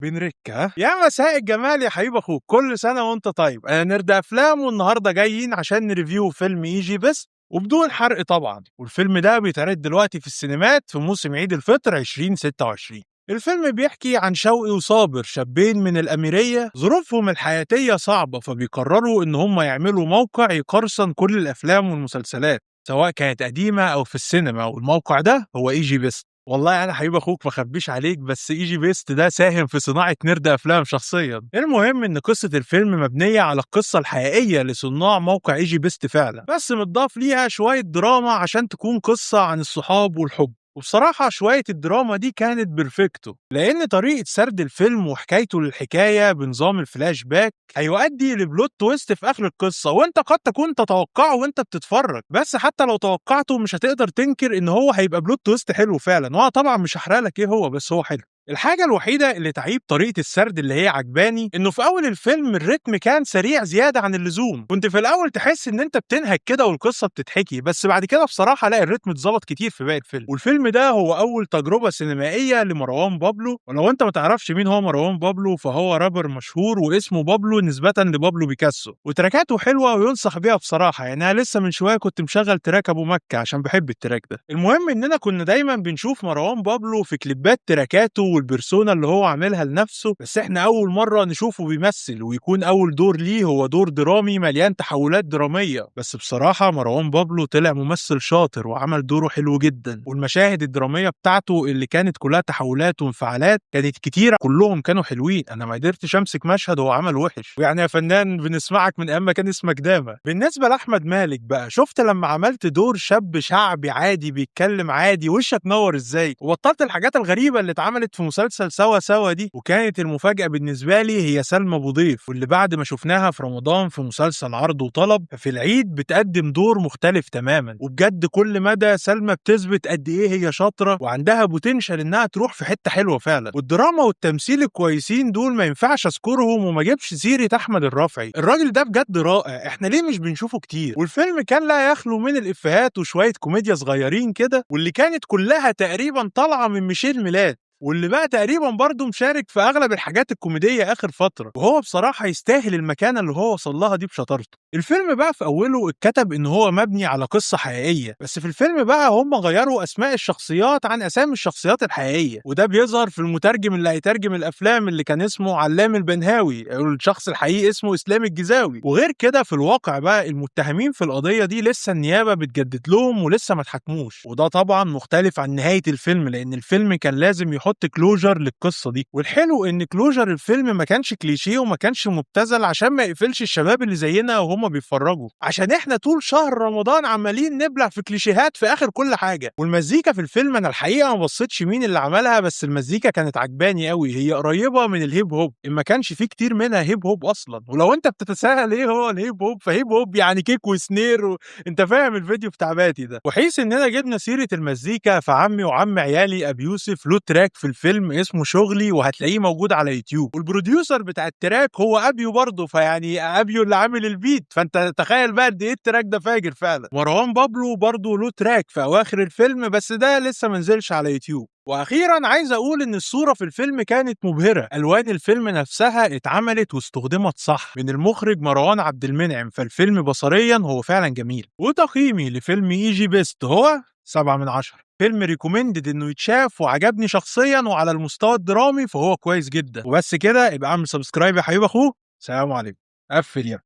بنركة يا مساء الجمال يا حبيب اخوك، كل سنة وانت طيب. انا نرد افلام، والنهاردة جايين عشان نريفيو فيلم يجي بس وبدون حرق طبعا. والفيلم ده بيتعرض دلوقتي في السينمات في موسم عيد الفطر 2026. الفيلم بيحكي عن شوقي وصابر، شابين من الأميرية ظروفهم الحياتية صعبة، فبيقرروا إن هم يعملوا موقع يقرصن كل الأفلام والمسلسلات سواء كانت قديمة أو في السينما، والموقع ده هو ايجي بيست. والله انا حبيب اخوك ما اخبيش عليك، بس ايجي بيست ده ساهم في صناعه نرد افلام شخصيا. المهم ان قصه الفيلم مبنيه على القصه الحقيقيه لصناع موقع ايجي بيست فعلا، بس متضاف ليها شويه دراما عشان تكون قصه عن الصحاب والحب. وبصراحة شوية الدراما دي كانت بيرفكتو، لأن طريقة سرد الفيلم وحكايته للحكاية بنظام الفلاش باك هيؤدي لبلوت تويست في آخر القصة، وأنت قد تكون تتوقعه وأنت بتتفرج، بس حتى لو توقعته مش هتقدر تنكر إن هو هيبقى بلوت تويست حلو فعلا. وأنا طبعا مش هحرق لك إيه هو، بس هو حلو. الحاجة الوحيدة اللي تعيب طريقة السرد اللي هي عجباني انه في اول الفيلم الريتم كان سريع زيادة عن اللزوم. كنت في الاول تحس ان انت بتنهك كده والقصة بتتحكي، بس بعد كده بصراحة لا، الريتم اتظبط كتير في باقي الفيلم. والفيلم ده هو اول تجربة سينمائية لمروان بابلو، ولو انت ما تعرفش مين هو مروان بابلو فهو رابر مشهور واسمه بابلو نسبة لبابلو بيكاسو، وتراكاته حلوة وينصح بيها بصراحة. يعني انا لسه من شوية كنت مشغل تراك ابو مكة عشان بحب التراك ده. المهم اننا كنا دايما بنشوف مروان بابلو في كليبات تراكاته والبرسونا اللي هو عاملها لنفسه، بس احنا اول مرة نشوفه بيمثل ويكون اول دور ليه هو دور درامي مليان تحولات درامية. بس بصراحة مروان بابلو طلع ممثل شاطر وعمل دوره حلو جدا، والمشاهد الدرامية بتاعته اللي كانت كلها تحولات وانفعالات كانت كتيرة، كلهم كانوا حلوين. انا ما قدرتش امسك مشهد هو عمل وحش. ويعني يا فنان بنسمعك من ايام ما كان اسمك داما. بالنسبة لاحمد مالك بقى، شفت لما عملت دور شاب شعبي عادي بيتكلم عادي وشك نور ازاي، وبطلت الحاجات الغريبة اللي اتعملت في مسلسل سوا سوا دي. وكانت المفاجأة بالنسبة لي هي سلمى أبو ضيف، واللي بعد ما شفناها في رمضان في مسلسل عرض وطلب، في العيد بتقدم دور مختلف تماما. وبجد كل مدى سلمى بتثبت قد ايه هي شاطرة وعندها بوتنشال انها تروح في حتة حلوة فعلا. والدراما والتمثيل الكويسين دول ما ينفعش اذكرهم وما جابش سيرة احمد الرافعي. الراجل ده بجد رائع، احنا ليه مش بنشوفه كتير؟ والفيلم كان لا يخلو من الافيهات وشوية كوميديا صغيرين كده، واللي كانت كلها تقريبا طالعة من ميشيل ميلاد، واللي بقى تقريبا برضه مشارك في اغلب الحاجات الكوميديه اخر فتره، وهو بصراحه يستاهل المكانه اللي هو وصل لها دي بشطارته. الفيلم بقى في اوله اتكتب ان هو مبني على قصه حقيقيه، بس في الفيلم بقى هم غيروا اسماء الشخصيات عن اسامي الشخصيات الحقيقيه، وده بيظهر في المترجم اللي هيترجم الافلام اللي كان اسمه علام البنهاوي، الشخص الحقيقي اسمه اسلام الجزاوي. وغير كده في الواقع بقى المتهمين في القضيه دي لسه النيابه بتجدد لهم ولسه ما اتحكموش، وده طبعا مختلف عن نهايه الفيلم، لان الفيلم كان لازم يحط كلوجر للقصه دي. والحلو ان كلوجر الفيلم ما كانش كليشيه وما كانش مبتذل عشان ما يقفلش الشباب اللي زينا وهم بيتفرجوا، عشان احنا طول شهر رمضان عمالين نبلع في كليشيهات في اخر كل حاجه. والمزيكا في الفيلم انا الحقيقه ما بصيتش مين اللي عملها، بس المزيكا كانت عجباني قوي، هي قريبه من الهيب هوب ان ما كانش فيه كتير منها هيب هوب اصلا. ولو انت بتتساءل ايه هو الهيب هوب، فهيب هوب يعني كيك وسنير انت فاهم الفيديو بتاع باتي ده. وحيث اننا جبنا سيره المزيكا، فعمي وعم عيالي ابي يوسف له تراك في الفيلم اسمه شغلي، وهتلاقيه موجود على يوتيوب، والبروديوسر بتاع التراك هو ابيو برضه، فيعني ابيو اللي عامل البيت، فانت تخيل بقى قد ايه التراك ده فاجر فعلا. مروان بابلو برضه له تراك في اواخر الفيلم، بس ده لسه منزلش على يوتيوب. واخيرا عايز اقول ان الصوره في الفيلم كانت مبهره، الوان الفيلم نفسها اتعملت واستخدمت صح من المخرج مروان عبد المنعم، فالفيلم بصريا هو فعلا جميل. وتقييمي لفيلم يجي بيست هو 7/10. فيلم ريكومندد انه يتشاف وعجبني شخصيا، وعلى المستوى الدرامي فهو كويس جدا. وبس كده، يبقى اعمل سبسكرايب يا حبيب اخوه. سلام عليكم. قفل يا